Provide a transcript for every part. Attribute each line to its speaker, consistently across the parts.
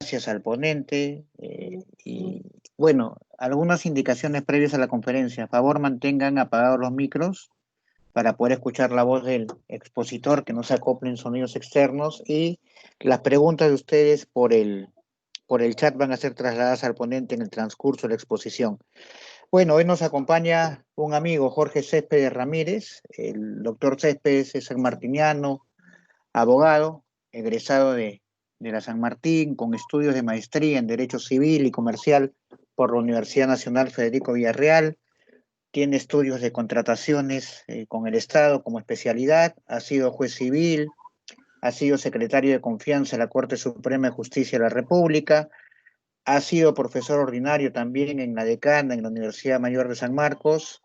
Speaker 1: gracias al ponente y bueno, algunas indicaciones previas a la conferencia. A favor, mantengan apagados los micros para poder escuchar la voz del expositor, que no se acoplen sonidos externos, y las preguntas de ustedes por el chat van a ser trasladadas al ponente en el transcurso de la exposición. Bueno, hoy nos acompaña un amigo, Jorge Céspedes Ramírez. El doctor Céspedes es sanmartiniano, abogado, egresado de la San Martín, con estudios de maestría en Derecho Civil y Comercial por la Universidad Nacional Federico Villarreal. Tiene estudios de contrataciones con el Estado como especialidad, ha sido juez civil, ha sido secretario de confianza de la Corte Suprema de Justicia de la República, ha sido profesor ordinario también en la Decana, en la Universidad Mayor de San Marcos,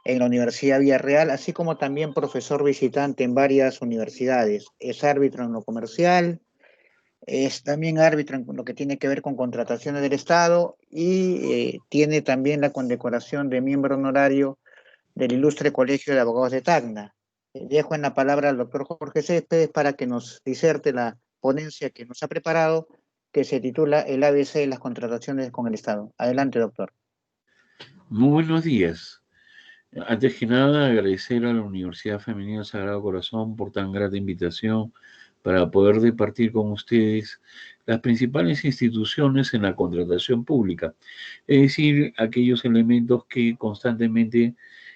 Speaker 1: en la Universidad Villarreal, así como también profesor visitante en varias universidades. Es árbitro en lo comercial, es también árbitro en lo que tiene que ver con contrataciones del Estado y tiene también la condecoración de miembro honorario del Ilustre Colegio de Abogados de Tacna. Dejo en la palabra al doctor Jorge Céspedes para que nos diserte la ponencia que nos ha preparado, que se titula El ABC de las contrataciones con el Estado. Adelante, doctor.
Speaker 2: Muy buenos días. Antes que nada, agradecer a la Universidad Femenina Sagrado Corazón por tan grata invitación para poder departir con ustedes las principales instituciones en la contratación pública, es decir, aquellos elementos que constantemente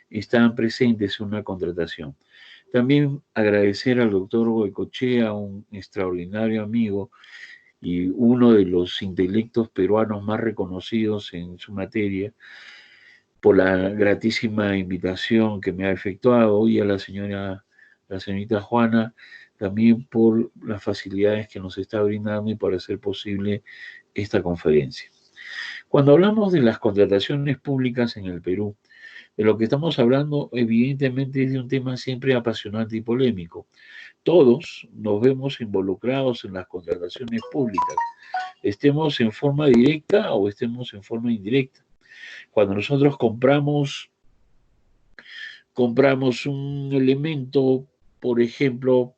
Speaker 2: están presentes en una contratación. También agradecer al doctor Goicochea, un extraordinario amigo y uno de los intelectos peruanos más reconocidos en su materia, por la gratísima invitación que me ha efectuado, y a la señorita Juana, también por las facilidades que nos está brindando y para hacer posible esta conferencia. Cuando hablamos de las contrataciones públicas en el Perú, de lo que estamos hablando evidentemente es de un tema siempre apasionante y polémico. Todos nos vemos involucrados en las contrataciones públicas, estemos en forma directa o estemos en forma indirecta. Cuando nosotros compramos un elemento, por ejemplo,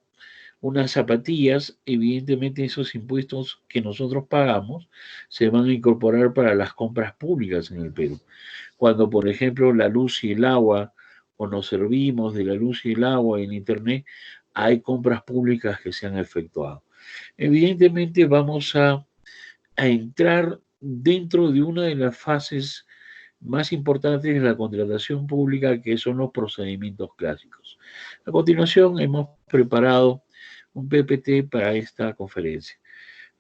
Speaker 2: unas zapatillas, evidentemente esos impuestos que nosotros pagamos se van a incorporar para las compras públicas en el Perú. Cuando, por ejemplo, la luz y el agua, o nos servimos de la luz y el agua en Internet, hay compras públicas que se han efectuado. Evidentemente vamos a entrar dentro de una de las fases más importantes de la contratación pública, que son los procedimientos clásicos. A continuación, hemos preparado un PPT para esta conferencia.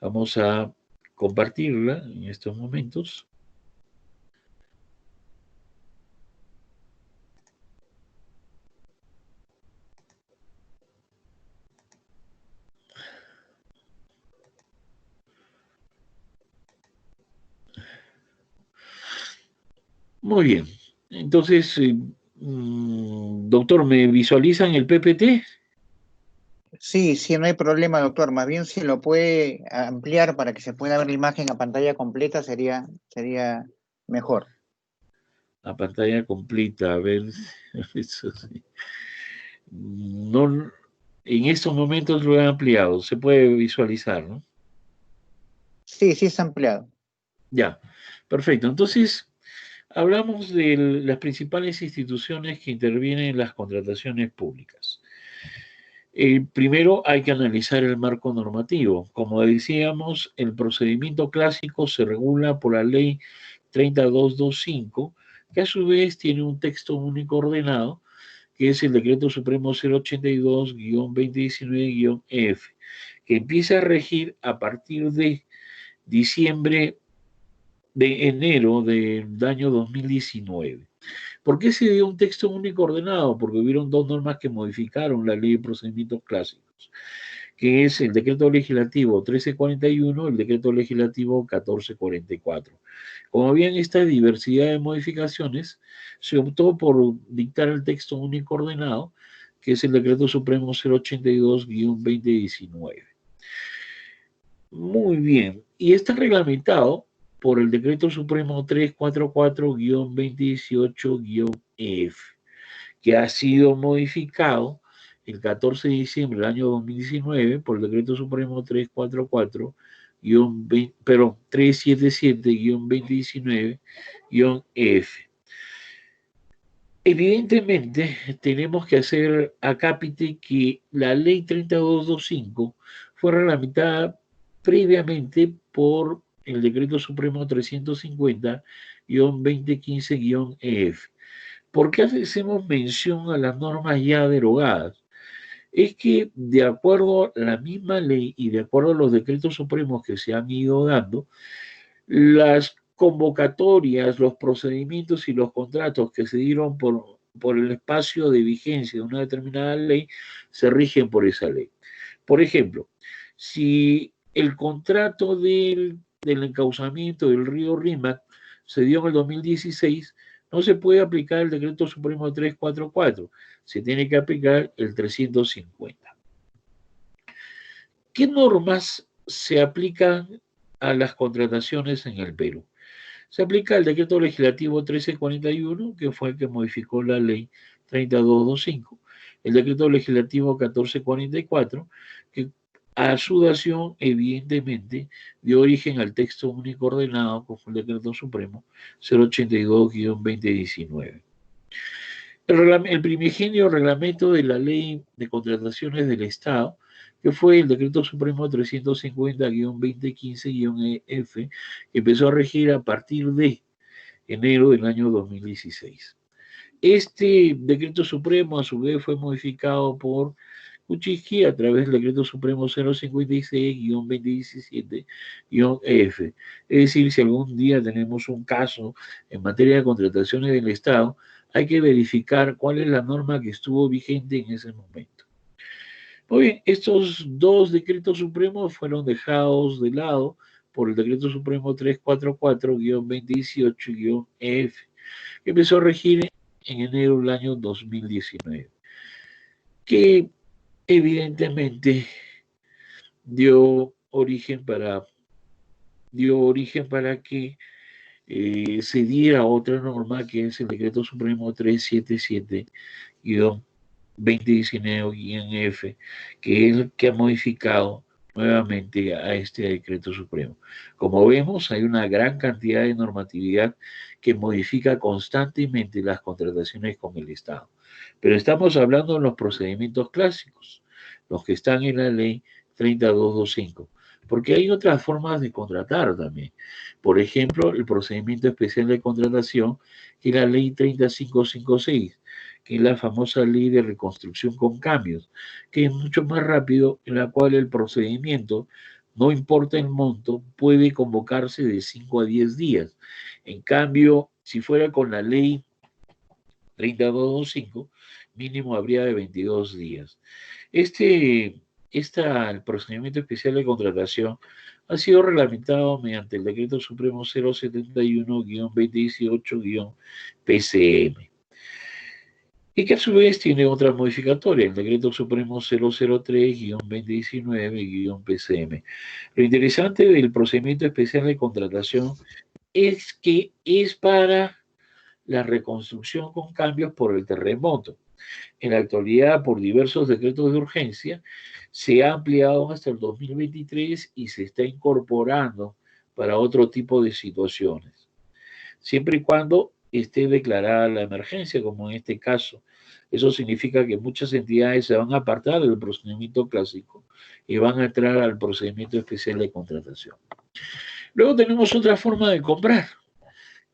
Speaker 2: Vamos a compartirla en estos momentos. Muy bien. Entonces, doctor, ¿me visualizan el PPT?
Speaker 1: Sí, sí, no hay problema, doctor. Más bien si lo puede ampliar para que se pueda ver la imagen a pantalla completa sería mejor.
Speaker 2: La pantalla completa, a ver, eso sí. No, en estos momentos lo he ampliado, se puede visualizar, ¿no?
Speaker 1: Sí, sí es ampliado.
Speaker 2: Ya, perfecto. Entonces, hablamos de las principales instituciones que intervienen en las contrataciones públicas. Primero hay que analizar el marco normativo. Como decíamos, el procedimiento clásico se regula por la ley 30225, que a su vez tiene un texto único ordenado, que es el Decreto Supremo 082-2019-F, que empieza a regir a partir de enero del año 2019. ¿Por qué se dio un texto único ordenado? Porque hubieron dos normas que modificaron la ley de procedimientos clásicos, que es el decreto legislativo 1341 y el decreto legislativo 1444. Como habían esta diversidad de modificaciones, se optó por dictar el texto único ordenado, que es el decreto supremo 082-2019. Muy bien, y está reglamentado por el decreto supremo 344-2018-F, que ha sido modificado el 14 de diciembre del año 2019 por el Decreto Supremo 377-2019-EF. Evidentemente, tenemos que hacer acápite que la ley 3225 fue reglamentada previamente por el Decreto Supremo 350-2015-EF. ¿Por qué hacemos mención a las normas ya derogadas? Es que de acuerdo a la misma ley y de acuerdo a los decretos supremos que se han ido dando, las convocatorias, los procedimientos y los contratos que se dieron por el espacio de vigencia de una determinada ley se rigen por esa ley. Por ejemplo, si el contrato del encauzamiento del río Rímac se dio en el 2016, no se puede aplicar el decreto supremo 344, se tiene que aplicar el 350. ¿Qué normas se aplican a las contrataciones en el Perú? Se aplica el decreto legislativo 1341, que fue el que modificó la ley 3225, el decreto legislativo 1444, que a su dación, evidentemente, dio origen al texto único ordenado, que fue el decreto supremo 082-2019. El primigenio reglamento de la ley de contrataciones del Estado, que fue el decreto supremo 350-2015-EF, que empezó a regir a partir de enero del año 2016. Este decreto supremo, a su vez, fue modificado por Kuczynski a través del decreto supremo 056-2017-EF. Es decir, si algún día tenemos un caso en materia de contrataciones del Estado, hay que verificar cuál es la norma que estuvo vigente en ese momento. Muy bien, estos dos decretos supremos fueron dejados de lado por el decreto supremo 344-2018-EF, que empezó a regir en enero del año 2019, que evidentemente dio origen para que se diera otra norma, que es el decreto supremo 377-2019-F, que es el que ha modificado nuevamente a este decreto supremo. Como vemos, hay una gran cantidad de normatividad que modifica constantemente las contrataciones con el Estado. Pero estamos hablando de los procedimientos clásicos, los que están en la ley 3225, porque hay otras formas de contratar también. Por ejemplo, el procedimiento especial de contratación, que es la ley 3556, que es la famosa ley de reconstrucción con cambios, que es mucho más rápido, en la cual el procedimiento, no importa el monto, puede convocarse de 5 a 10 días. En cambio, si fuera con la ley 3225, mínimo habría de 22 días. El procedimiento especial de contratación ha sido reglamentado mediante el Decreto Supremo 071-2018-PCM, y que a su vez tiene otras modificatorias, el Decreto Supremo 003-2019-PCM. Lo interesante del procedimiento especial de contratación es que es para la reconstrucción con cambios por el terremoto. En la actualidad, por diversos decretos de urgencia, se ha ampliado hasta el 2023 y se está incorporando para otro tipo de situaciones, siempre y cuando esté declarada la emergencia, como en este caso. Eso significa que muchas entidades se van a apartar del procedimiento clásico y van a entrar al procedimiento especial de contratación. Luego tenemos otra forma de comprar,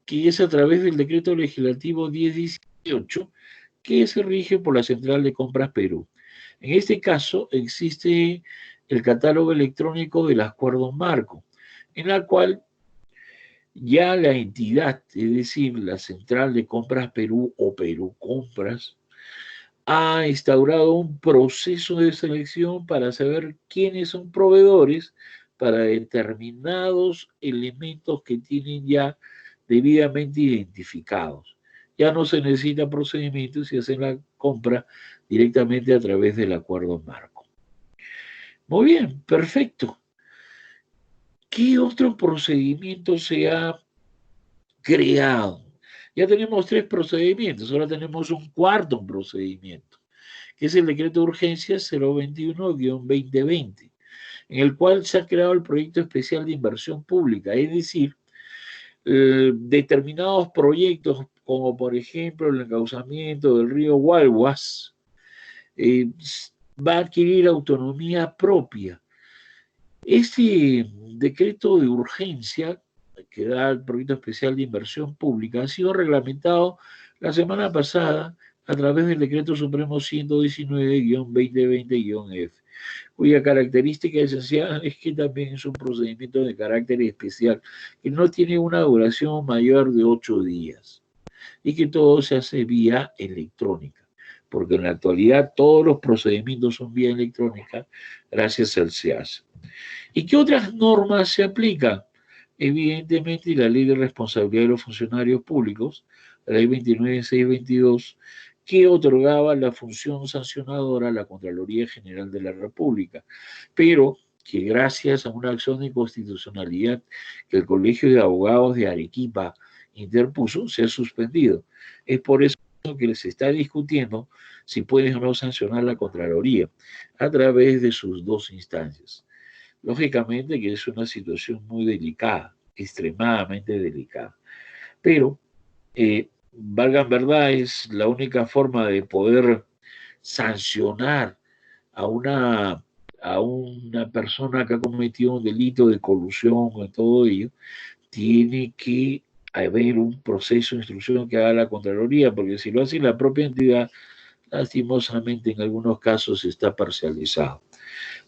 Speaker 2: que es a través del decreto legislativo 1018, que se rige por la Central de Compras Perú. En este caso existe el catálogo electrónico del acuerdo marco, en la cual ya la entidad, es decir, la Central de Compras Perú o Perú Compras, ha instaurado un proceso de selección para saber quiénes son proveedores para determinados elementos que tienen ya debidamente identificados. Ya no se necesita procedimiento y se hace la compra directamente a través del acuerdo marco. Muy bien, perfecto. ¿Qué otro procedimiento se ha creado? Ya tenemos 3 procedimientos, ahora tenemos un cuarto procedimiento, que es el decreto de urgencia 021-2020, en el cual se ha creado el proyecto especial de inversión pública, es decir, determinados proyectos, como por ejemplo el encauzamiento del río Gualguas, va a adquirir autonomía propia. Este decreto de urgencia que da el proyecto especial de inversión pública ha sido reglamentado la semana pasada a través del decreto supremo 119-2020-F, cuya característica esencial es que también es un procedimiento de carácter especial, que no tiene una duración mayor de 8 días y que todo se hace vía electrónica, porque en la actualidad todos los procedimientos son vía electrónica gracias al SEAS. ¿Y qué otras normas se aplican? Evidentemente, la Ley de Responsabilidad de los Funcionarios Públicos, la Ley 29.622, que otorgaba la función sancionadora a la Contraloría General de la República, pero que gracias a una acción de inconstitucionalidad que el Colegio de Abogados de Arequipa interpuso, se ha suspendido. Es por eso que se está discutiendo si puede o no sancionar la Contraloría a través de sus dos instancias. Lógicamente que es una situación muy delicada, extremadamente delicada, pero valga en verdad, es la única forma de poder sancionar a una persona que ha cometido un delito de colusión o todo ello. Tiene que haber un proceso de instrucción que haga la Contraloría, porque si lo hace la propia entidad, lastimosamente en algunos casos está parcializado.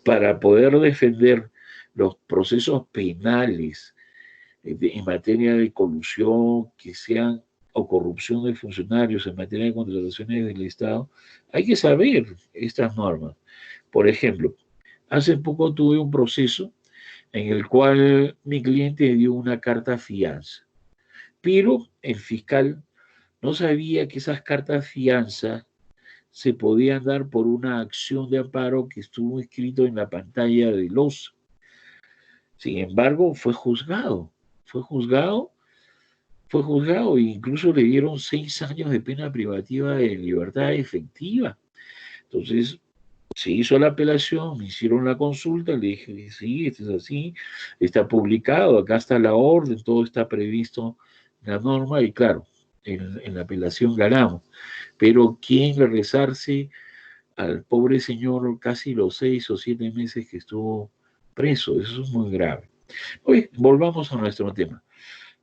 Speaker 2: Para poder defender los procesos penales en materia de colusión que sean o corrupción de funcionarios en materia de contrataciones del Estado, hay que saber estas normas. Por ejemplo, hace poco tuve un proceso en el cual mi cliente dio una carta fianza, pero el fiscal no sabía que esas cartas fianza se podían dar por una acción de amparo que estuvo escrito en la pantalla de los. Sin embargo, fue juzgado, fue juzgado e incluso le dieron 6 años de pena privativa de libertad efectiva. Entonces, se hizo la apelación, me hicieron la consulta, le dije, sí, esto es así, está publicado, acá está la orden, todo está previsto en la norma y claro, en la apelación ganamos. Pero ¿quién regresarse al pobre señor casi los 6 o 7 meses que estuvo preso? Eso es muy grave. Oye, volvamos a nuestro tema.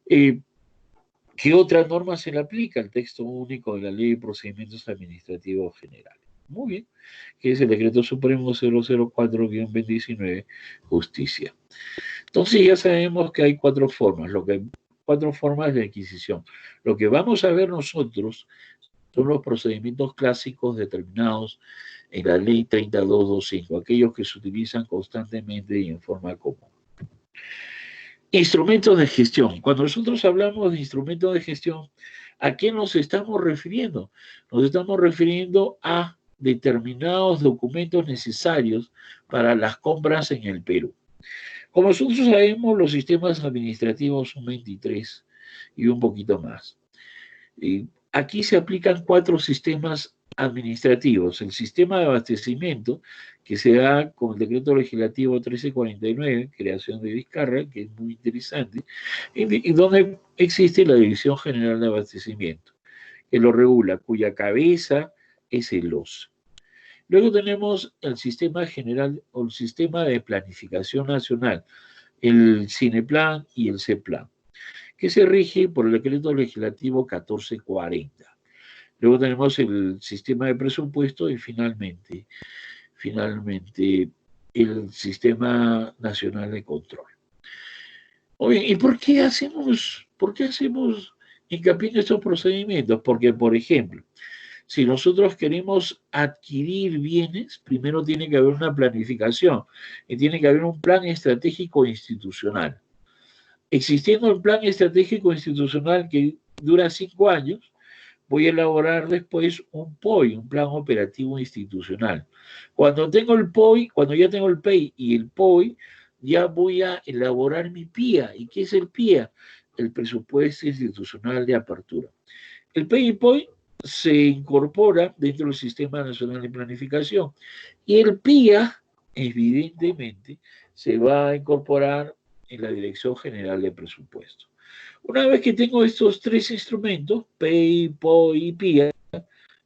Speaker 2: ¿Qué otras normas se le aplica al texto único de la Ley de Procedimientos Administrativos Generales? Muy bien, que es el Decreto Supremo 004-2019, Justicia. Entonces ya sabemos que hay cuatro formas de adquisición. Lo que vamos a ver nosotros son los procedimientos clásicos determinados en la Ley 3225, aquellos que se utilizan constantemente y en forma común. Instrumentos de gestión. Cuando nosotros hablamos de instrumentos de gestión, ¿a qué nos estamos refiriendo? Nos estamos refiriendo a determinados documentos necesarios para las compras en el Perú. Como nosotros sabemos, los sistemas administrativos son 23 y un poquito más. Aquí se aplican 4 sistemas administrativos. El sistema de abastecimiento, que se da con el decreto legislativo 1349, creación de Vizcarra, que es muy interesante, y donde existe la Dirección General de Abastecimiento, que lo regula, cuya cabeza es el OS. Luego tenemos el sistema general o el sistema de planificación nacional, el CINEPLAN y el CEPLAN, que se rige por el decreto legislativo 1440. Luego tenemos el sistema de presupuesto y finalmente el sistema nacional de control. Oye, ¿y por qué hacemos hincapié en estos procedimientos? Porque, por ejemplo, si nosotros queremos adquirir bienes, primero tiene que haber una planificación y tiene que haber un plan estratégico institucional. Existiendo el plan estratégico institucional que dura 5 años, voy a elaborar después un POI, un plan operativo institucional. Cuando tengo el POI, cuando ya tengo el PEI y el POI, ya voy a elaborar mi PIA. ¿Y qué es el PIA? El presupuesto institucional de apertura. El PEI y POI se incorpora dentro del Sistema Nacional de Planificación. Y el PIA, evidentemente, se va a incorporar en la Dirección General de Presupuesto. Una vez que tengo estos tres instrumentos, PEI, POI y PIA,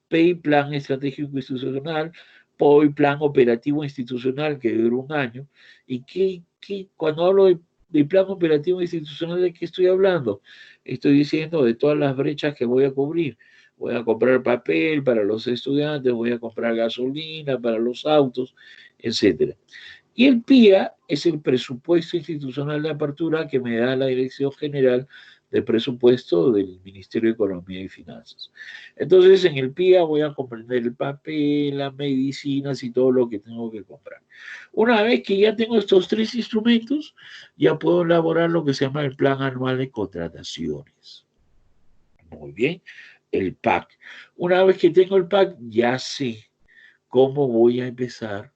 Speaker 2: PEI, Plan Estratégico Institucional, POI, Plan Operativo Institucional, que dura un año, y cuando hablo de plan operativo institucional, ¿de qué estoy hablando? Estoy diciendo de todas las brechas que voy a cubrir. Voy a comprar papel para los estudiantes, voy a comprar gasolina para los autos, etcétera. Y el PIA es el presupuesto institucional de apertura que me da la Dirección General de Presupuesto del Ministerio de Economía y Finanzas. Entonces, en el PIA voy a comprender el papel, las medicinas y todo lo que tengo que comprar. Una vez que ya tengo estos tres instrumentos, ya puedo elaborar lo que se llama el Plan Anual de Contrataciones. Muy bien, el PAC. Una vez que tengo el PAC, ya sé cómo voy a empezar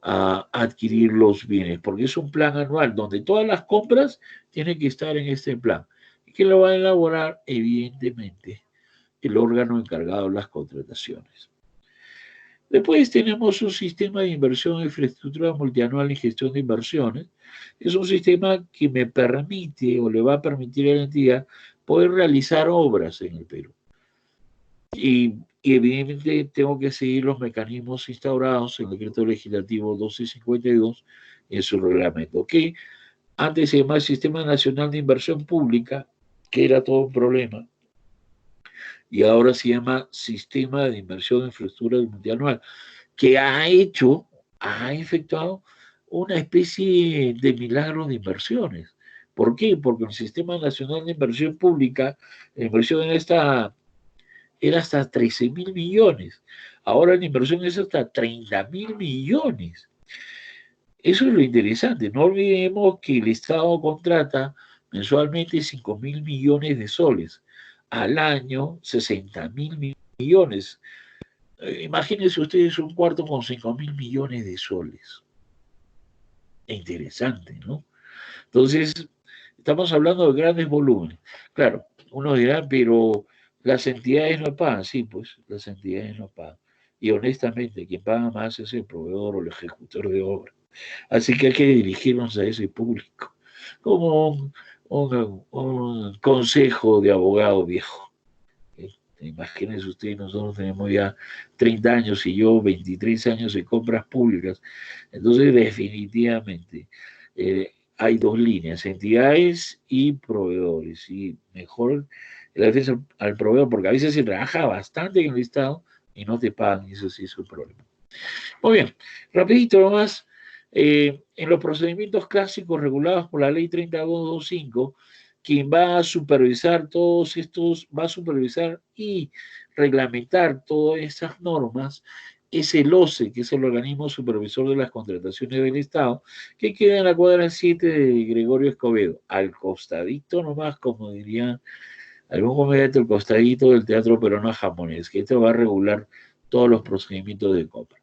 Speaker 2: a adquirir los bienes, porque es un plan anual donde todas las compras tienen que estar en este plan. ¿Y quién lo va a elaborar? Evidentemente, el órgano encargado de las contrataciones. Después tenemos un sistema de inversión en infraestructura multianual y gestión de inversiones. Es un sistema que me permite o le va a permitir a la entidad poder realizar obras en el Perú. Y evidentemente tengo que seguir los mecanismos instaurados en el decreto legislativo 1252 en su reglamento, que antes se llamaba Sistema Nacional de Inversión Pública, que era todo un problema, y ahora se llama Sistema de Inversión en Infraestructura Multianual, que ha efectuado una especie de milagro de inversiones. ¿Por qué? Porque el Sistema Nacional de Inversión Pública, la inversión en esta era hasta 13.000 millones. Ahora la inversión es hasta 30.000 millones. Eso es lo interesante. No olvidemos que el Estado contrata mensualmente 5.000 millones de soles. Al año, 60.000 millones. Imagínense ustedes un cuarto con 5.000 millones de soles. Interesante, ¿no? Entonces, estamos hablando de grandes volúmenes. Claro, uno dirá, pero las entidades no pagan. Sí, pues las entidades no pagan. Y honestamente, quien paga más es el proveedor o el ejecutor de obra. Así que hay que dirigirnos a ese público, como un consejo de abogado viejo. Imagínense ustedes, nosotros tenemos ya 30 años y yo 23 años en compras públicas. Entonces, definitivamente, hay dos líneas, entidades y proveedores. Y mejor la defensa al proveedor, porque a veces se trabaja bastante en el Estado y no te pagan, y eso sí es un problema. Muy bien, rapidito nomás. En los procedimientos clásicos regulados por la ley 3225, quien va a supervisar todos estos, va a supervisar y reglamentar todas estas normas, es el OCE, que es el organismo supervisor de las contrataciones del Estado, que queda en la cuadra 7 de Gregorio Escobedo, al costadito nomás, como dirían algún comediante, al costadito del Teatro Peruano Japonés, que esto va a regular todos los procedimientos de compra.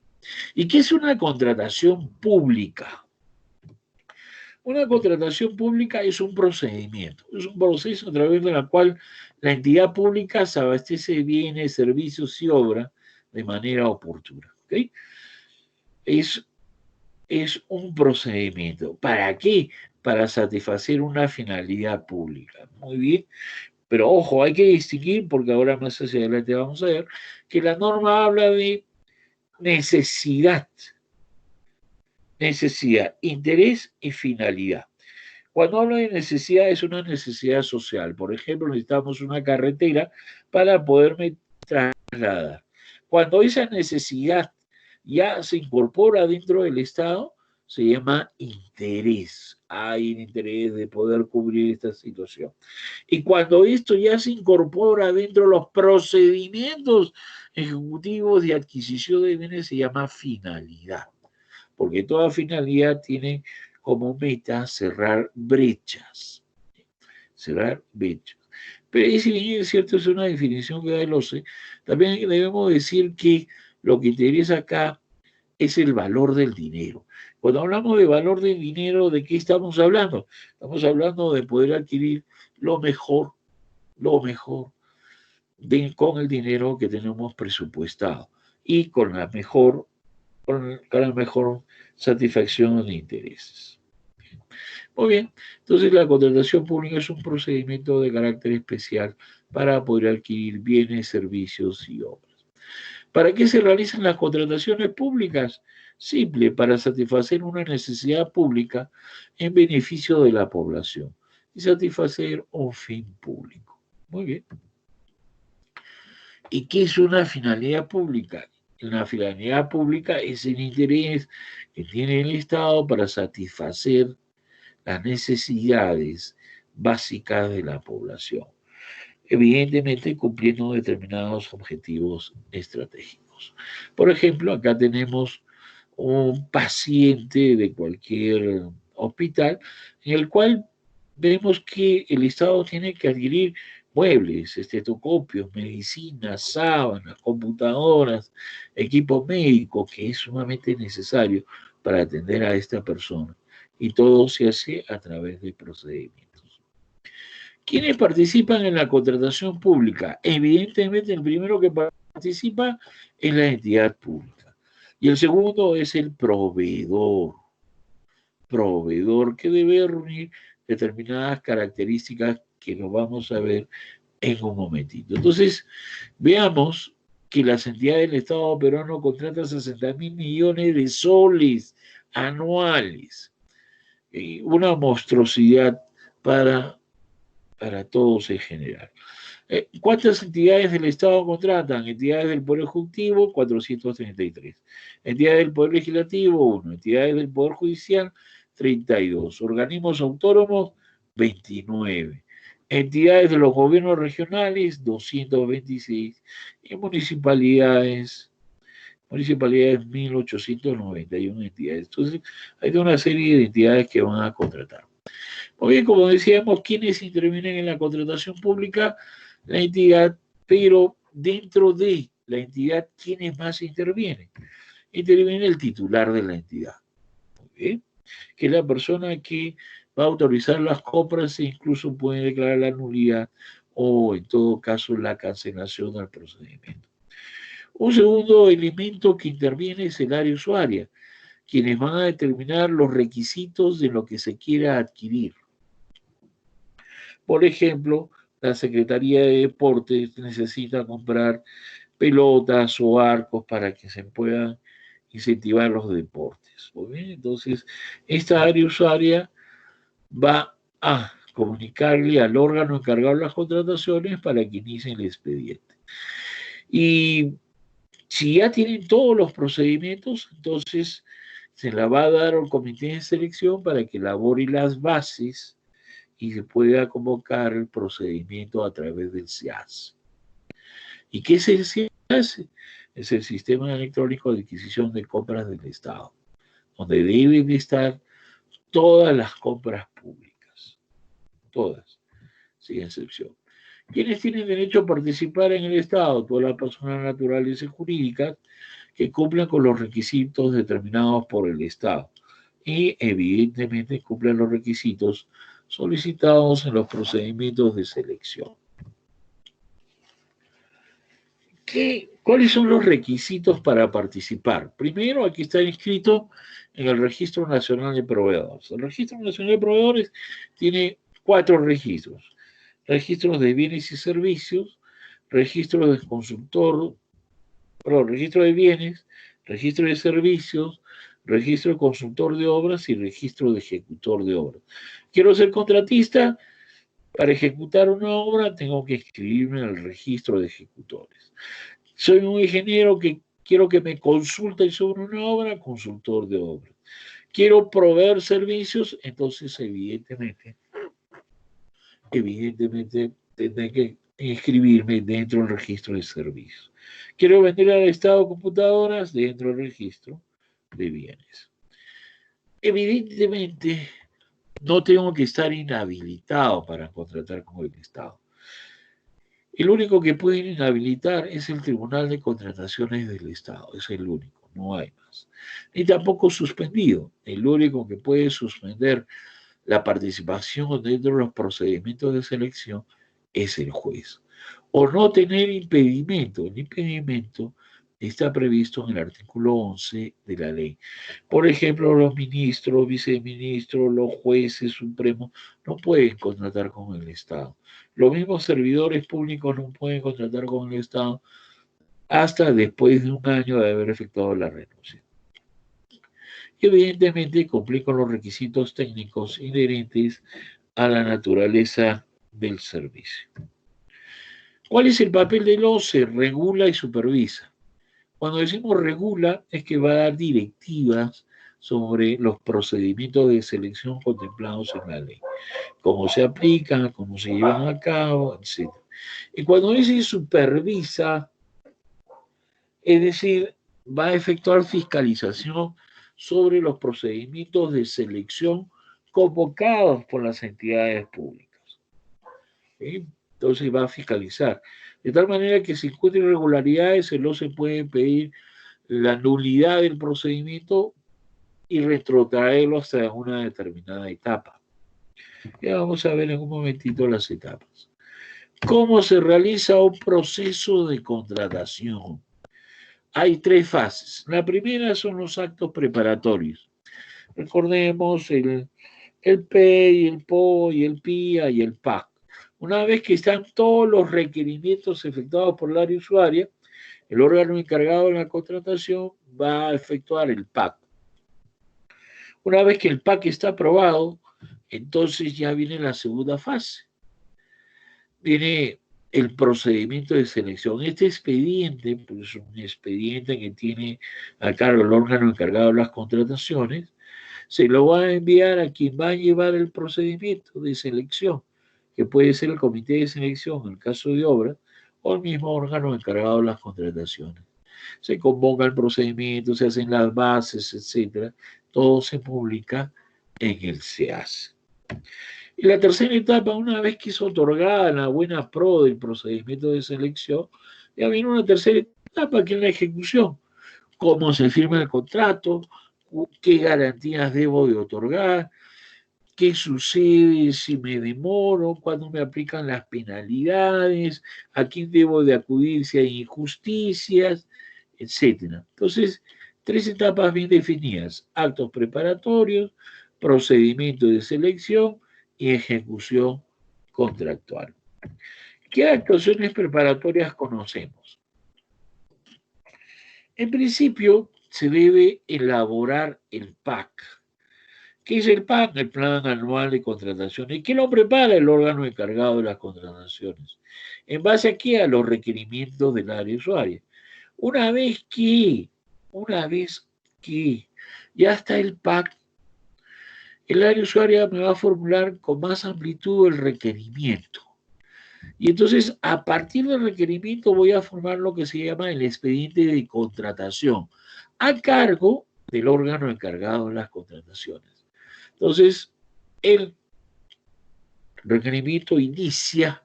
Speaker 2: ¿Y qué es una contratación pública? Una contratación pública es un procedimiento, es un proceso a través del cual la entidad pública se abastece de bienes, servicios y obras de manera oportuna. ¿Okay? Es un procedimiento. ¿Para qué? Para satisfacer una finalidad pública. Muy bien. Pero ojo, hay que distinguir, porque ahora más hacia adelante vamos a ver, que la norma habla de necesidad, interés y finalidad. Cuando hablo de necesidad, es una necesidad social. Por ejemplo, necesitamos una carretera para poderme trasladar. Cuando esa necesidad ya se incorpora dentro del Estado, se llama interés. Hay un interés de poder cubrir esta situación. Y cuando esto ya se incorpora dentro de los procedimientos ejecutivos de adquisición de bienes, se llama finalidad. Porque toda finalidad tiene como meta cerrar brechas. Cerrar brechas. Pero si bien es cierto, es una definición que da el OCE, también debemos decir que lo que interesa acá es el valor del dinero. Cuando hablamos de valor del dinero, ¿de qué estamos hablando? Estamos hablando de poder adquirir lo mejor con el dinero que tenemos presupuestado y con la mejor satisfacción de intereses. Muy bien, entonces la contratación pública es un procedimiento de carácter especial para poder adquirir bienes, servicios y obras. ¿Para qué se realizan las contrataciones públicas? Simple, para satisfacer una necesidad pública en beneficio de la población y satisfacer un fin público. Muy bien. ¿Y qué es una finalidad pública? Una finalidad pública es el interés que tiene el Estado para satisfacer las necesidades básicas de la población, evidentemente cumpliendo determinados objetivos estratégicos. Por ejemplo, acá tenemos un paciente de cualquier hospital en el cual vemos que el Estado tiene que adquirir muebles, estetoscopios, medicinas, sábanas, computadoras, equipo médico que es sumamente necesario para atender a esta persona. Y todo se hace a través de procedimientos. ¿Quiénes participan en la contratación pública? Evidentemente, el primero que participa es la entidad pública. Y el segundo es el proveedor que debe reunir determinadas características que lo vamos a ver en un momentito. Entonces, veamos que las entidades del Estado peruano contratan 60.000 millones de soles anuales. Una monstruosidad para todos en general. ¿Cuántas entidades del Estado contratan? Entidades del Poder Ejecutivo, 433. Entidades del Poder Legislativo, 1. Entidades del Poder Judicial, 32. Organismos autónomos, 29. Entidades de los gobiernos regionales, 226. Y municipalidades, 1.891 entidades. Entonces, hay una serie de entidades que van a contratar. Muy bien, como decíamos, ¿quiénes intervienen en la contratación pública? La entidad, pero dentro de la entidad, ¿quiénes más intervienen? Interviene el titular de la entidad, muy bien, que es la persona que va a autorizar las compras e incluso puede declarar la nulidad o, en todo caso, la cancelación del procedimiento. Un segundo elemento que interviene es el área usuaria, quienes van a determinar los requisitos de lo que se quiera adquirir. Por ejemplo, la Secretaría de Deportes necesita comprar pelotas o arcos para que se puedan incentivar los deportes. Muy bien, entonces, esta área usuaria va a comunicarle al órgano encargado de las contrataciones para que inicie el expediente. Y si ya tienen todos los procedimientos, entonces se la va a dar al comité de selección para que elabore las bases y se pueda convocar el procedimiento a través del SEAS. ¿Y qué es el SEAS? Es el Sistema Electrónico de Adquisición de Compras del Estado, donde deben estar todas las compras públicas, todas, sin excepción. ¿Quiénes tienen derecho a participar en el Estado? Todas las personas naturales y jurídicas que cumplan con los requisitos determinados por el Estado y evidentemente cumplan los requisitos solicitados en los procedimientos de selección. ¿Cuáles son los requisitos para participar? Primero, hay que estar inscrito en el Registro Nacional de Proveedores. El Registro Nacional de Proveedores tiene 4 registros. Registros de bienes y servicios, registro de consultor, registro de bienes, registro de servicios, registro de consultor de obras y registro de ejecutor de obras. Quiero ser contratista. Para ejecutar una obra tengo que inscribirme en el registro de ejecutores. Soy un ingeniero que quiero que me consulten sobre una obra, consultor de obras. Quiero proveer servicios, entonces evidentemente tendré que inscribirme dentro del registro de servicios. Quiero vender al Estado computadoras dentro del registro de bienes. Evidentemente, no tengo que estar inhabilitado para contratar con el Estado. El único que puede inhabilitar es el Tribunal de Contrataciones del Estado, es el único, no hay más. Ni tampoco suspendido. El único que puede suspender la participación dentro de los procedimientos de selección es el juez. o no tener impedimento. El impedimento está previsto en el artículo 11 de la ley. Por ejemplo, los ministros, viceministros, los jueces supremos no pueden contratar con el Estado. Los mismos servidores públicos no pueden contratar con el Estado hasta después de un año de haber efectuado la renuncia. Y evidentemente cumplir con los requisitos técnicos inherentes a la naturaleza del servicio. ¿Cuál es el papel del OCE? Regula y supervisa. Cuando decimos regula es que va a dar directivas sobre los procedimientos de selección contemplados en la ley, cómo se aplican, cómo se llevan a cabo, etc. Y cuando dice supervisa, es decir, va a efectuar fiscalización sobre los procedimientos de selección convocados por las entidades públicas. ¿Sí? Entonces va a fiscalizar. De tal manera que si encuentra irregularidades, el OCE puede pedir la nulidad del procedimiento y retrotraerlo hasta una determinada etapa. Ya vamos a ver en un momentito las etapas. ¿Cómo se realiza un proceso de contratación? Hay tres fases. La primera son los actos preparatorios. Recordemos el PEI, el POI, el PIA y el PAC. Una vez que están todos los requerimientos efectuados por el área usuaria, el órgano encargado de la contratación va a efectuar el PAC. Una vez que el PAC está aprobado, entonces ya viene la segunda fase. Viene el procedimiento de selección. Este expediente, pues un expediente que tiene a cargo el órgano encargado de las contrataciones, se lo va a enviar a quien va a llevar el procedimiento de selección, que puede ser el comité de selección en el caso de obra, o el mismo órgano encargado de las contrataciones. Se convoca el procedimiento, se hacen las bases, etc. Todo se publica en el SEAS. Y la tercera etapa, una vez que es otorgada la buena pro del procedimiento de selección, ya viene una tercera etapa que es la ejecución. Cómo se firma el contrato, qué garantías debo de otorgar, qué sucede si me demoro, cuándo me aplican las penalidades, a quién debo de acudir si hay injusticias, etc. Entonces, tres etapas bien definidas: actos preparatorios, procedimiento de selección y ejecución contractual. ¿Qué actuaciones preparatorias conocemos? En principio, se debe elaborar el PAC. ¿Qué es el PAC? El Plan Anual de Contrataciones. ¿Y qué lo prepara? El órgano encargado de las contrataciones. ¿En base aquí a los requerimientos del área usuaria? Una vez que ya está el PAC, el área usuaria me va a formular con más amplitud el requerimiento. Y entonces, a partir del requerimiento, voy a formar lo que se llama el expediente de contratación, a cargo del órgano encargado de las contrataciones. Entonces, el requerimiento inicia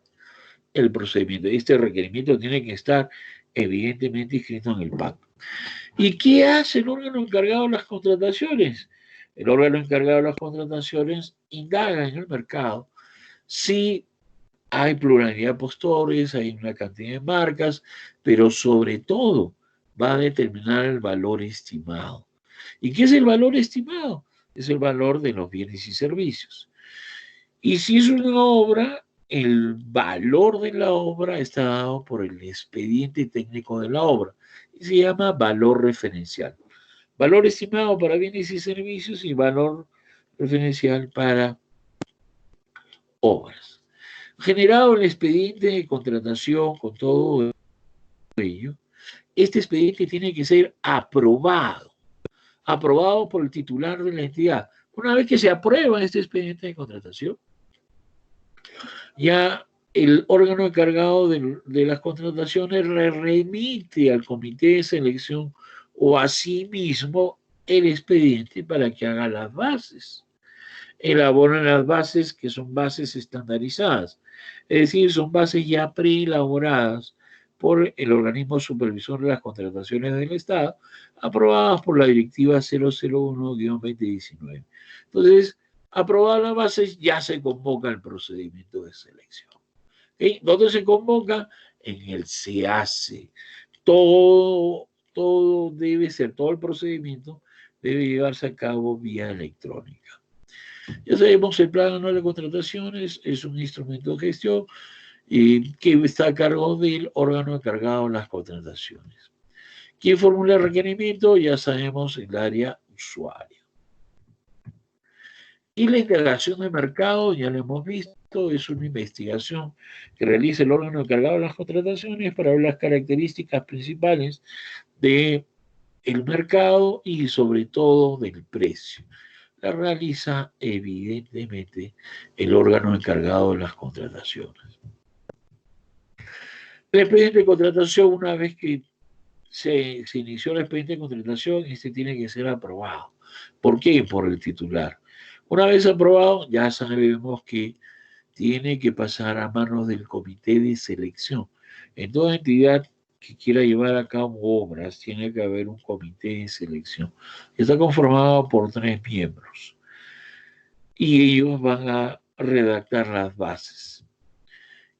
Speaker 2: el procedimiento. Este requerimiento tiene que estar evidentemente inscrito en el PAC. ¿Y qué hace el órgano encargado de las contrataciones? El órgano encargado de las contrataciones indaga en el mercado si hay pluralidad de postores, hay una cantidad de marcas, pero sobre todo va a determinar el valor estimado. ¿Y qué es el valor estimado? Es el valor de los bienes y servicios. Y si es una obra, el valor de la obra está dado por el expediente técnico de la obra y se llama valor referencial. Valor estimado para bienes y servicios y valor referencial para obras. Generado el expediente de contratación con todo ello, este expediente tiene que ser aprobado por el titular de la entidad. Una vez que se aprueba este expediente de contratación, ya el órgano encargado de las contrataciones le remite al comité de selección o a sí mismo el expediente para que haga las bases. Elaboran las bases, que son bases estandarizadas, es decir, son bases ya preelaboradas por el organismo supervisor de las contrataciones del Estado, aprobadas por la directiva 001-2019. Entonces, aprobadas las bases, ya se convoca el procedimiento de selección. ¿Ok? ¿Dónde se convoca? En el SEACE. Todo debe ser, todo el procedimiento debe llevarse a cabo vía electrónica. Ya sabemos, el plan anual de contrataciones es un instrumento de gestión que está a cargo del órgano encargado de las contrataciones. ¿Quién formula el requerimiento? Ya sabemos, el área usuaria. Y la integración de mercado, ya lo hemos visto, es una investigación que realiza el órgano encargado de las contrataciones para ver las características principales del mercado y sobre todo del precio. La realiza evidentemente el órgano encargado de las contrataciones. El expediente de contratación, una vez que se inició el expediente de contratación, este tiene que ser aprobado. ¿Por qué? Por el titular. Una vez aprobado, ya sabemos que tiene que pasar a manos del comité de selección. En toda entidad que quiera llevar a cabo obras, tiene que haber un comité de selección. Está conformado por 3 miembros y ellos van a redactar las bases.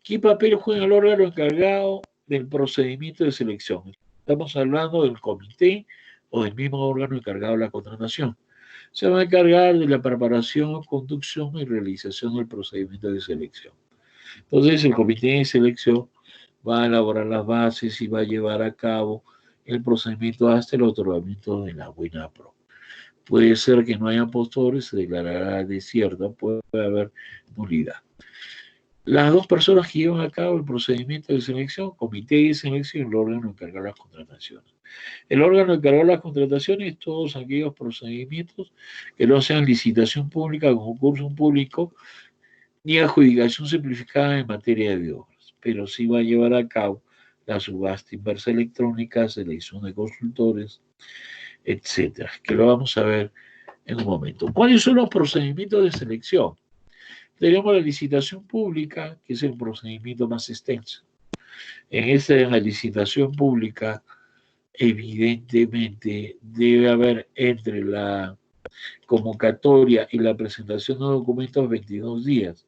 Speaker 2: ¿Qué papel juega el órgano encargado del procedimiento de selección? Estamos hablando del comité o del mismo órgano encargado de la contratación. Se va a encargar de la preparación, conducción y realización del procedimiento de selección. Entonces, el comité de selección va a elaborar las bases y va a llevar a cabo el procedimiento hasta el otorgamiento de la buena pro. Puede ser que no haya postores, se declarará desierta, puede haber nulidad. Las dos personas que llevan a cabo el procedimiento de selección, comité de selección y el órgano encargado de las contrataciones. El órgano encargado de las contrataciones, todos aquellos procedimientos que no sean licitación pública, concurso público, ni adjudicación simplificada en materia de obras, pero sí va a llevar a cabo la subasta inversa electrónica, selección de consultores, etcétera, que lo vamos a ver en un momento. ¿Cuáles son los procedimientos de selección? Tenemos la licitación pública, que es el procedimiento más extenso. En la licitación pública, evidentemente, debe haber entre la convocatoria y la presentación de documentos 22 días,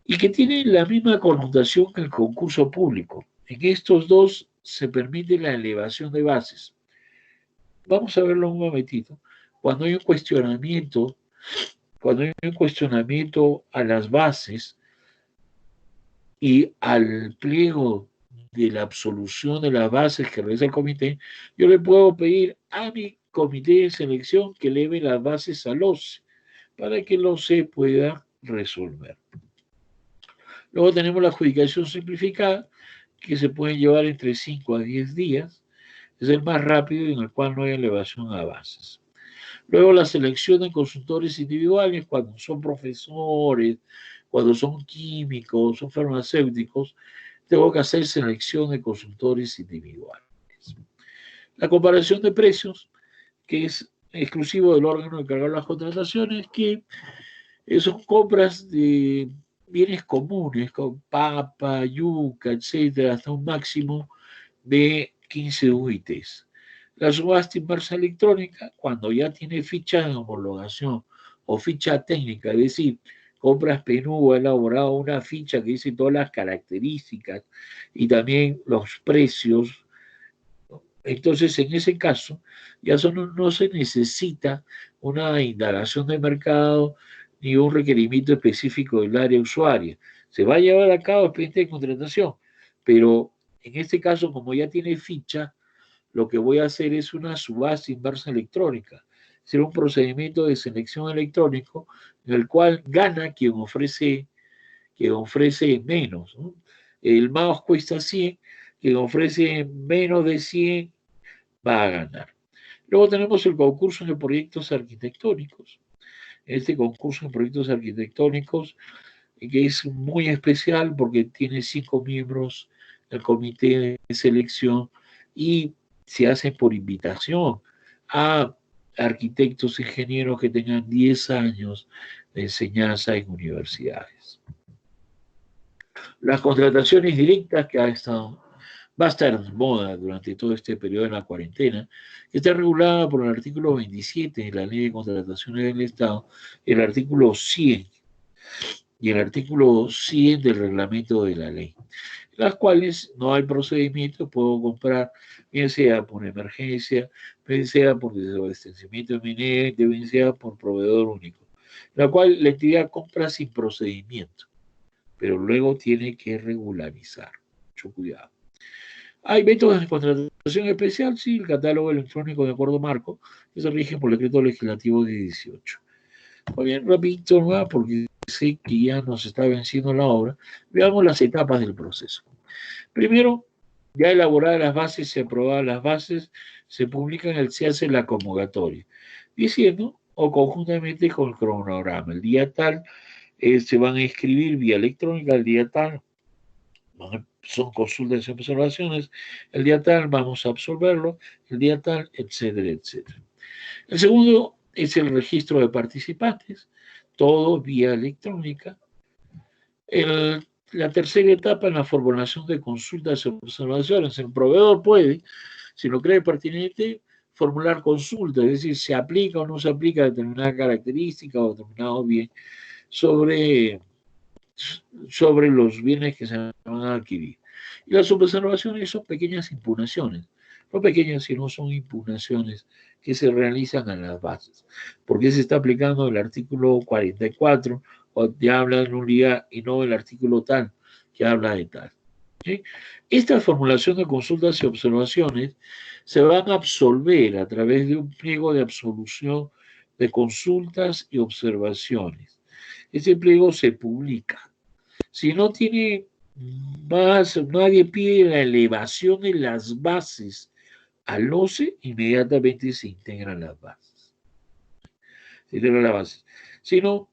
Speaker 2: y que tiene la misma connotación que el concurso público. En estos dos se permite la elevación de bases. Vamos a verlo un momentito. Cuando hay un cuestionamiento a las bases y al pliego de la absolución de las bases que realiza el comité, yo le puedo pedir a mi comité de selección que eleve las bases al OCE para que el OCE pueda resolver. Luego tenemos la adjudicación simplificada, que se puede llevar entre 5 a 10 días. Es el más rápido y en el cual no hay elevación a bases. Luego la selección de consultores individuales, cuando son profesores, cuando son químicos, son farmacéuticos, tengo que hacer selección de consultores individuales. La comparación de precios, que es exclusivo del órgano encargado de las contrataciones, que son compras de bienes comunes, con papa, yuca, etcétera, hasta un máximo de 15 UITs. La subasta inversa electrónica, cuando ya tiene ficha de homologación o ficha técnica, es decir, Compras Perú ha elaborado una ficha que dice todas las características y también los precios. Entonces, en ese caso, ya no se necesita una indagación de mercado ni un requerimiento específico del área usuaria. Se va a llevar a cabo expediente de contratación, pero en este caso, como ya tiene ficha, lo que voy a hacer es una subasta inversa electrónica. Será un procedimiento de selección electrónico en el cual gana quien ofrece menos, ¿no? El mouse cuesta 100, quien ofrece menos de 100 va a ganar. Luego tenemos el concurso de proyectos arquitectónicos. Este concurso de proyectos arquitectónicos, que es muy especial porque tiene 5 miembros del comité de selección y se hace por invitación a arquitectos, ingenieros que tengan 10 años de enseñanza en universidades. Las contrataciones directas que va a estar en moda durante todo este periodo de la cuarentena, que está regulada por el artículo 27 de la Ley de Contrataciones del Estado, el artículo 100 y el artículo 100 del reglamento de la ley, las cuales no hay procedimiento, puedo comprar, bien sea por emergencia, bien sea por desabastecimiento inminente, bien sea por proveedor único, la cual la entidad compra sin procedimiento, pero luego tiene que regularizar. Mucho cuidado. Hay métodos de contratación especial, sí, el catálogo electrónico de acuerdo marco, que se rige por el decreto legislativo de 18. Muy bien, rapidito, ¿no? Porque sé que ya nos está venciendo la obra. Veamos las etapas del proceso. Primero, ya elaboradas las bases y aprobadas las bases, se hace la convocatoria, diciendo, o conjuntamente con el cronograma, el día tal, se van a escribir vía electrónica, el día tal, son consultas y observaciones, el día tal vamos a absolverlo, el día tal, etcétera, etcétera. El segundo es el registro de participantes, todo vía electrónica. La tercera etapa es la formulación de consultas y observaciones. El proveedor puede, si lo cree pertinente, formular consultas, es decir, se aplica o no se aplica determinada característica o determinado bien sobre, sobre los bienes que se van a adquirir. Y las observaciones son pequeñas impugnaciones, no pequeñas, sino son impugnaciones que se realizan a las bases. Porque se está aplicando el artículo 44, o te habla de nulidad, y no el artículo tal, que habla de tal. ¿Sí? Esta formulación de consultas y observaciones se van a absolver a través de un pliego de absolución de consultas y observaciones. Ese pliego se publica. Si no tiene más, nadie pide la elevación de las bases al OCE, inmediatamente se integran las bases. Se integran las bases. Si no,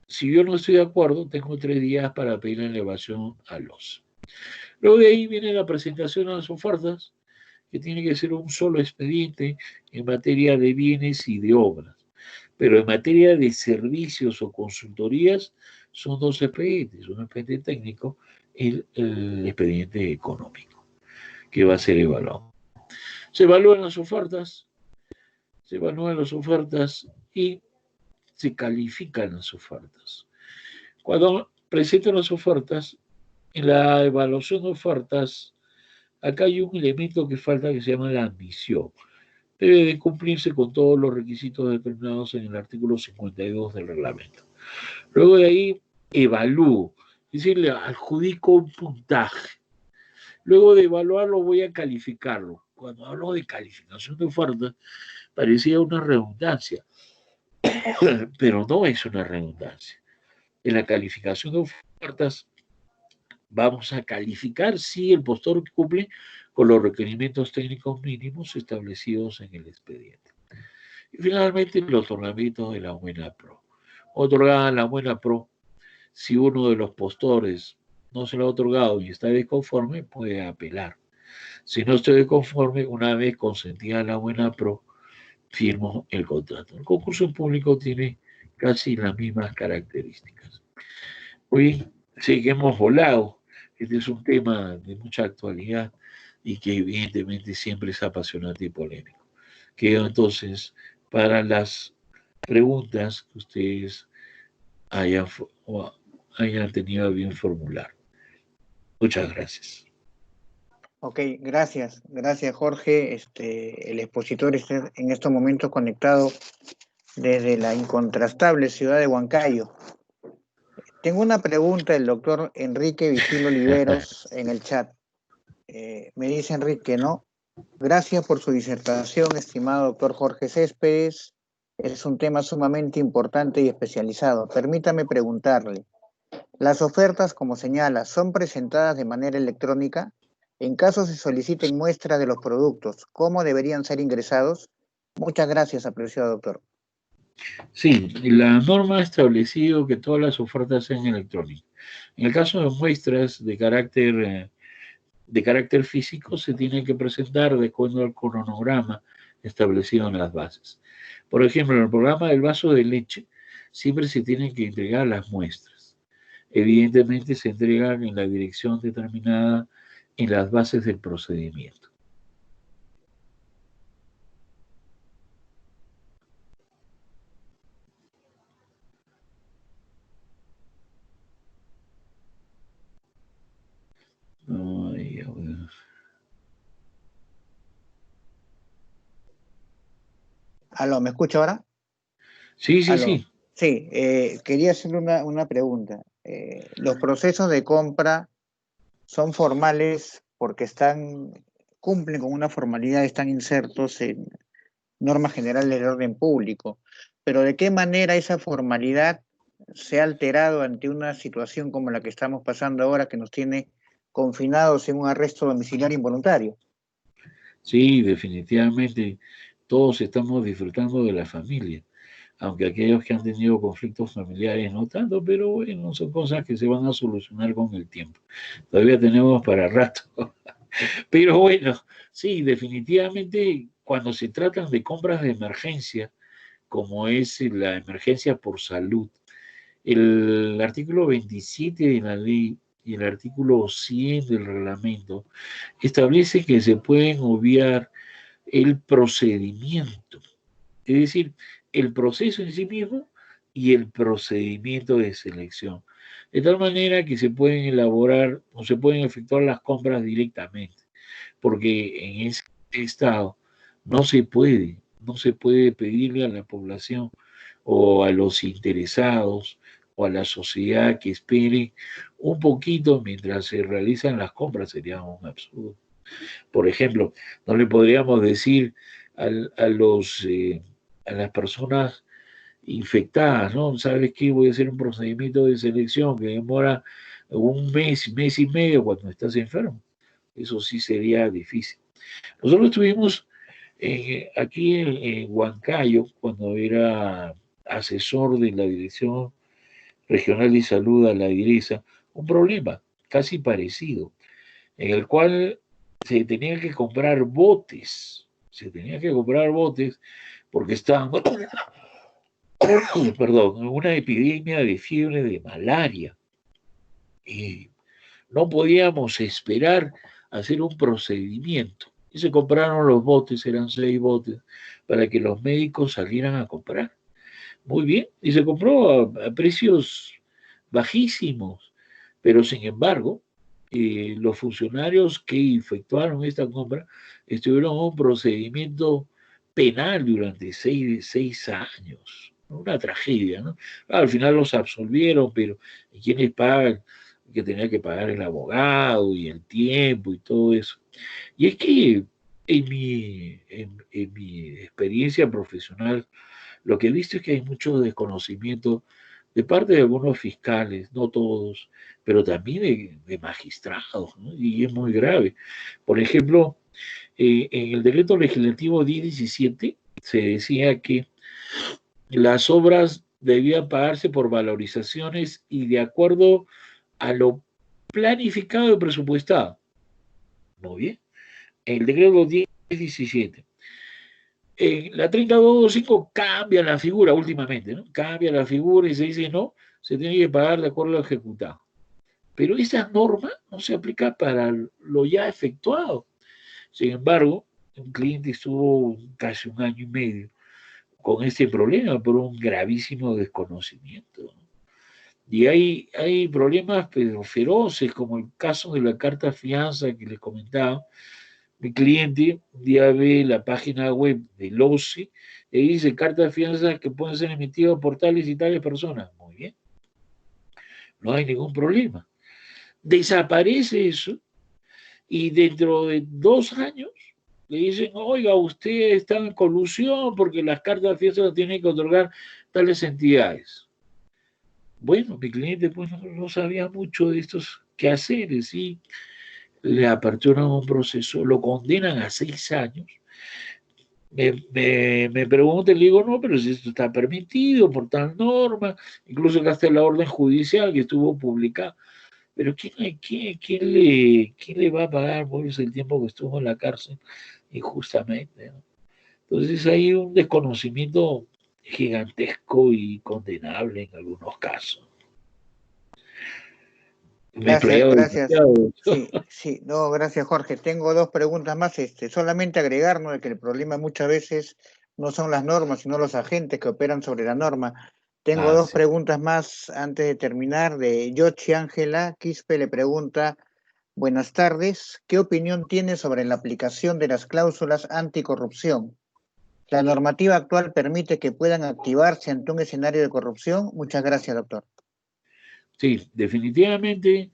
Speaker 2: si yo no estoy de acuerdo, tengo 3 días para pedir la elevación al OCE. Luego de ahí viene la presentación de las ofertas, que tiene que ser un solo expediente en materia de bienes y de obras. Pero en materia de servicios o consultorías, son 2 expedientes, un expediente técnico y el expediente económico, que va a ser evaluado. Se evalúan las ofertas, se evalúan las ofertas y se califican las ofertas. Cuando presentan las ofertas, en la evaluación de ofertas, acá hay un elemento que falta que se llama la admisión. Debe de cumplirse con todos los requisitos determinados en el artículo 52 del reglamento. Luego de ahí, evalúo, es decir, le adjudico un puntaje. Luego de evaluarlo, voy a calificarlo. Cuando hablo de calificación de oferta, parecía una redundancia, pero no es una redundancia. En la calificación de ofertas, vamos a calificar si el postor cumple con los requerimientos técnicos mínimos establecidos en el expediente. Y finalmente, el otorgamiento de la buena pro. Otorgada la buena pro, si uno de los postores no se lo ha otorgado y está desconforme, puede apelar. Si no estoy conforme, una vez consentida la buena pro, firmo el contrato. El concurso público tiene casi las mismas características. Hoy sí que hemos volado. Este es un tema de mucha actualidad y que evidentemente siempre es apasionante y polémico. Quedo entonces para las preguntas que ustedes hayan, hayan tenido a bien formular. Muchas gracias.
Speaker 1: Ok, gracias, gracias Jorge. El expositor está en estos momentos conectado desde la incontrastable ciudad de Huancayo. Tengo una pregunta del doctor Enrique Vigil Oliveros en el chat. Me dice Enrique, ¿no? Gracias por su disertación, estimado doctor Jorge Céspedes. Es un tema sumamente importante y especializado. Permítame preguntarle, ¿las ofertas, como señala, son presentadas de manera electrónica? En caso se soliciten muestras de los productos, ¿cómo deberían ser ingresados? Muchas gracias, apreciado doctor.
Speaker 2: Sí, la norma ha establecido que todas las ofertas sean electrónicas. En el caso de muestras de carácter físico, se tienen que presentar de acuerdo al cronograma establecido en las bases. Por ejemplo, en el programa del vaso de leche, siempre se tienen que entregar las muestras. Evidentemente se entregan en la dirección determinada en las bases del procedimiento.
Speaker 1: Aló, ¿me escucha ahora?
Speaker 2: Sí, sí,
Speaker 1: Aló.
Speaker 2: sí.
Speaker 1: Sí, quería hacerle una pregunta. ¿Los procesos de compra son formales porque cumplen con una formalidad, están insertos en normas generales del orden público? Pero ¿de qué manera esa formalidad se ha alterado ante una situación como la que estamos pasando ahora, que nos tiene confinados en un arresto domiciliario involuntario?
Speaker 2: Sí, definitivamente todos estamos disfrutando de la familia, aunque aquellos que han tenido conflictos familiares no tanto, pero bueno, son cosas que se van a solucionar con el tiempo. Todavía tenemos para rato. Pero bueno, sí, definitivamente cuando se tratan de compras de emergencia, como es la emergencia por salud, el artículo 27 de la ley y el artículo 100 del reglamento establece que se pueden obviar el procedimiento, es decir, el proceso en sí mismo y el procedimiento de selección, de tal manera que se pueden elaborar o se pueden efectuar las compras directamente, porque en ese estado no se puede pedirle a la población o a los interesados o a la sociedad que espere un poquito mientras se realizan las compras, sería un absurdo. Por ejemplo, no le podríamos decir a las personas infectadas, ¿no? ¿Sabes qué? Voy a hacer un procedimiento de selección que demora un mes, mes y medio cuando estás enfermo. Eso sí sería difícil. Nosotros estuvimos aquí en Huancayo, cuando era asesor de la Dirección Regional de Salud a la DIRESA, un problema casi parecido, en el cual se tenía que comprar botes porque estaban, perdón, en una epidemia de fiebre de malaria y no podíamos esperar a hacer un procedimiento. Y se compraron los botes, eran 6 botes, para que los médicos salieran a comprar. Muy bien, y se compró a precios bajísimos, pero sin embargo, los funcionarios que efectuaron esta compra estuvieron en un procedimiento penal durante 6 años. Una tragedia, ¿no? Al final los absolvieron, pero ¿quiénes pagan? Que tenía que pagar el abogado y el tiempo y todo eso. Y es que en mi experiencia profesional, lo que he visto es que hay mucho desconocimiento de parte de algunos fiscales, no todos, pero también de magistrados, ¿no? Y es muy grave. Por ejemplo, en el decreto legislativo 1017 se decía que las obras debían pagarse por valorizaciones y de acuerdo a lo planificado y presupuestado. Muy bien. En el decreto 1017. La 3225 cambia la figura últimamente, ¿no? Cambia la figura y se dice, no, se tiene que pagar de acuerdo a lo ejecutado. Pero esa norma no se aplica para lo ya efectuado. Sin embargo, un cliente estuvo casi un año y medio con este problema por un gravísimo desconocimiento. Y hay problemas pero feroces, como el caso de la carta fianza que les comentaba. Mi cliente un día ve la página web del OCE y dice carta de fianza que pueden ser emitidas por tales y tales personas. Muy bien, no hay ningún problema. Desaparece eso y dentro de 2 años le dicen, oiga, usted está en colusión porque las cartas de fianza las tienen que otorgar tales entidades. Bueno, mi cliente pues no sabía mucho de estos quehaceres y le aperturan un proceso, lo condenan a 6 años. Me pregunta y le digo, no, pero si esto está permitido por tal norma, incluso que hasta la orden judicial que estuvo publicada. Pero ¿quién le va a pagar por el tiempo que estuvo en la cárcel injustamente, ¿no? Entonces hay un desconocimiento gigantesco y condenable en algunos casos. Me he
Speaker 1: Gracias,
Speaker 2: explayado
Speaker 1: gracias.
Speaker 2: demasiado.
Speaker 1: Sí, sí, no, gracias Jorge. Tengo dos preguntas más. Solamente agregar, ¿no?, de que el problema muchas veces no son las normas, sino los agentes que operan sobre la norma. Tengo
Speaker 2: Ah,
Speaker 1: dos
Speaker 2: sí.
Speaker 1: preguntas más antes de terminar. De Yochi Ángela Quispe le pregunta Buenas tardes. ¿Qué opinión tiene sobre la aplicación de las cláusulas anticorrupción? ¿La normativa actual permite que puedan activarse ante un escenario de corrupción? Muchas gracias, doctor.
Speaker 2: Sí, definitivamente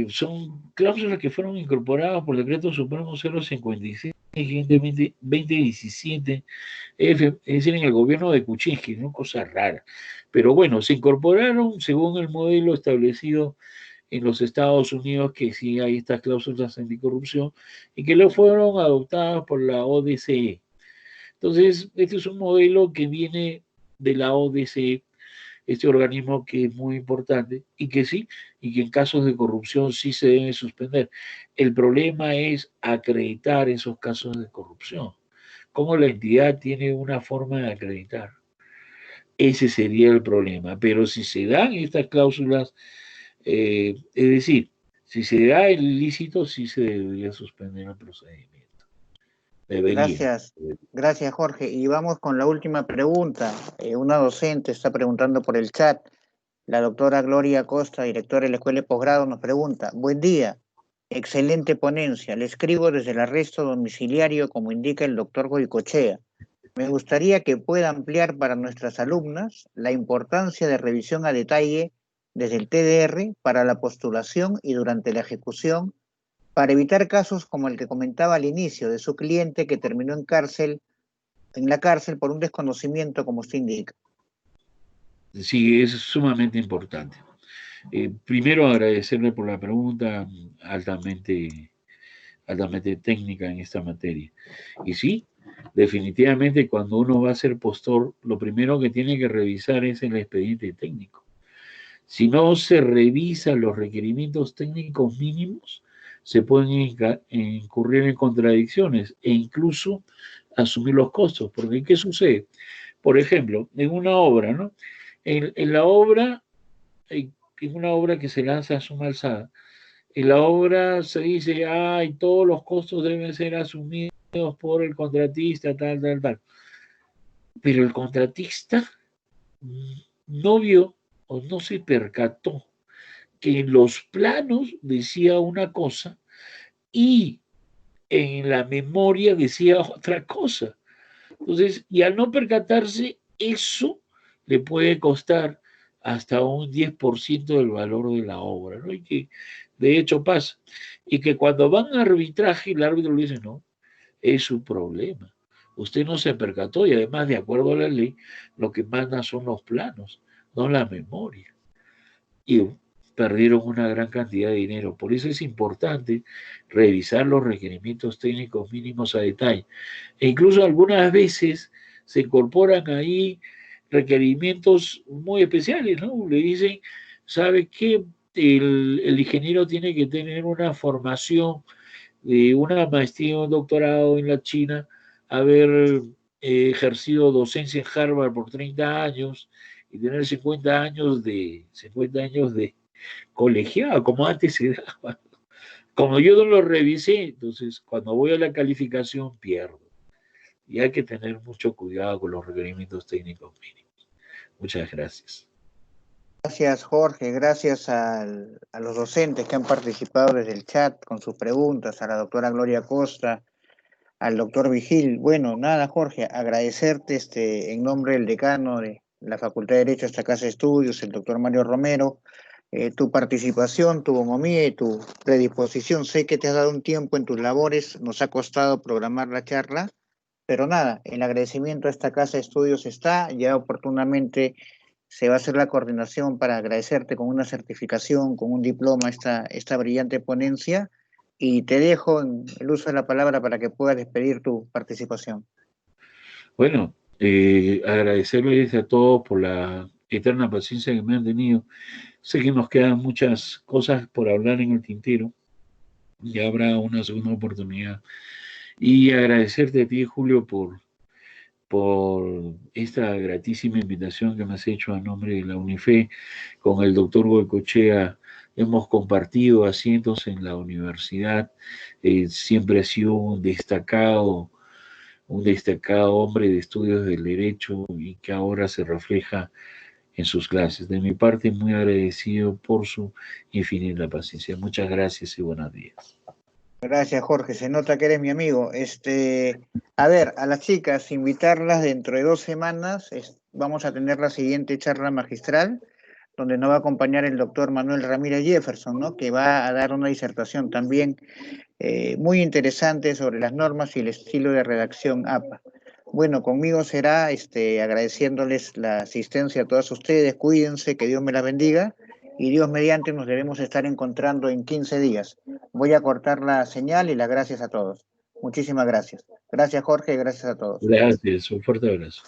Speaker 2: son cláusulas que fueron incorporadas por el Decreto Supremo 056 2017, es decir, en el gobierno de Kuczynski, no cosa rara. Pero bueno, se incorporaron según el modelo establecido en los Estados Unidos, que sí hay estas cláusulas anticorrupción y que lo fueron adoptadas por la ODCE. Entonces, este es un modelo que viene de la ODCE, este organismo que es muy importante y que sí, y que en casos de corrupción sí se debe suspender. El problema es acreditar esos casos de corrupción. ¿Cómo la entidad tiene una forma de acreditar? Ese sería el problema. Pero si se dan estas cláusulas, es decir, si se da el ilícito, sí se debería suspender el procedimiento. Debería.
Speaker 1: Gracias. Gracias, Jorge. Y vamos con la última pregunta. Una docente está preguntando por el chat. La doctora Gloria Costa, directora de la Escuela de Posgrado, nos pregunta, buen día, excelente ponencia, le escribo desde el arresto domiciliario como indica el doctor Goicochea. Me gustaría que pueda ampliar para nuestras alumnas la importancia de revisión a detalle desde el TDR para la postulación y durante la ejecución para evitar casos como el que comentaba al inicio de su cliente que terminó en la cárcel por un desconocimiento como usted indica.
Speaker 2: Sí, es sumamente importante. Primero agradecerle por la pregunta altamente técnica en esta materia. Y sí, definitivamente cuando uno va a ser postor, lo primero que tiene que revisar es el expediente técnico. Si no se revisan los requerimientos técnicos mínimos, se pueden incurrir en contradicciones e incluso asumir los costos. Porque, ¿qué sucede? Por ejemplo, en una obra, ¿no? En la obra, en una obra que se lanza a suma alzada, en la obra se dice, ay, todos los costos deben ser asumidos por el contratista, tal, tal, tal. Pero el contratista no vio o no se percató que en los planos decía una cosa y en la memoria decía otra cosa. Entonces, y al no percatarse, eso le puede costar hasta un 10% del valor de la obra, ¿no? Y que de hecho pasa. Y que cuando van a arbitraje, el árbitro le dice, no, es su problema. Usted no se percató y además, de acuerdo a la ley, lo que manda son los planos, no la memoria. Y perdieron una gran cantidad de dinero. Por eso es importante revisar los requerimientos técnicos mínimos a detalle. E incluso algunas veces se incorporan ahí requerimientos muy especiales, ¿no? Le dicen, ¿sabe qué? El ingeniero tiene que tener una formación de una maestría o un doctorado en la China, haber ejercido docencia en Harvard por 30 años y tener 50 años de colegiado, como antes se daba. Como yo no lo revisé, entonces cuando voy a la calificación pierdo. Y hay que tener mucho cuidado con los requerimientos técnicos mínimos. Muchas gracias.
Speaker 1: Gracias, Jorge. Gracias a los docentes que han participado desde el chat con sus preguntas, a la doctora Gloria Costa, al doctor Vigil. Bueno, nada, Jorge, agradecerte en nombre del decano de la Facultad de Derecho de esta Casa de Estudios, el doctor Mario Romero, tu participación, tu bonomía y tu predisposición. Sé que te has dado un tiempo en tus labores, nos ha costado programar la charla, pero nada, el agradecimiento a esta Casa de Estudios está, ya oportunamente se va a hacer la coordinación para agradecerte con una certificación, con un diploma, esta brillante ponencia, y te dejo en el uso de la palabra para que puedas despedir tu participación.
Speaker 2: Bueno, agradecerles a todos por la eterna paciencia que me han tenido. Sé que nos quedan muchas cosas por hablar en el tintero. Ya habrá una segunda oportunidad. Y agradecerte a ti, Julio, por esta gratísima invitación que me has hecho a nombre de la UNIFE. Con el doctor Goicochea hemos compartido asientos en la universidad. Siempre ha sido un destacado hombre de estudios del derecho y que ahora se refleja en sus clases. De mi parte, muy agradecido por su infinita paciencia. Muchas gracias y buenos días.
Speaker 1: Gracias, Jorge. Se nota que eres mi amigo. A ver, a las chicas, invitarlas dentro de 2 semanas. Vamos a tener la siguiente charla magistral, donde nos va a acompañar el doctor Manuel Ramírez Jefferson, ¿no? Que va a dar una disertación también muy interesante sobre las normas y el estilo de redacción APA. Bueno, conmigo será agradeciéndoles la asistencia a todas ustedes. Cuídense, que Dios me la bendiga. Y Dios mediante nos debemos estar encontrando en 15 días. Voy a cortar la señal y las gracias a todos. Muchísimas gracias. Gracias, Jorge, gracias a todos.
Speaker 2: Gracias, un fuerte abrazo.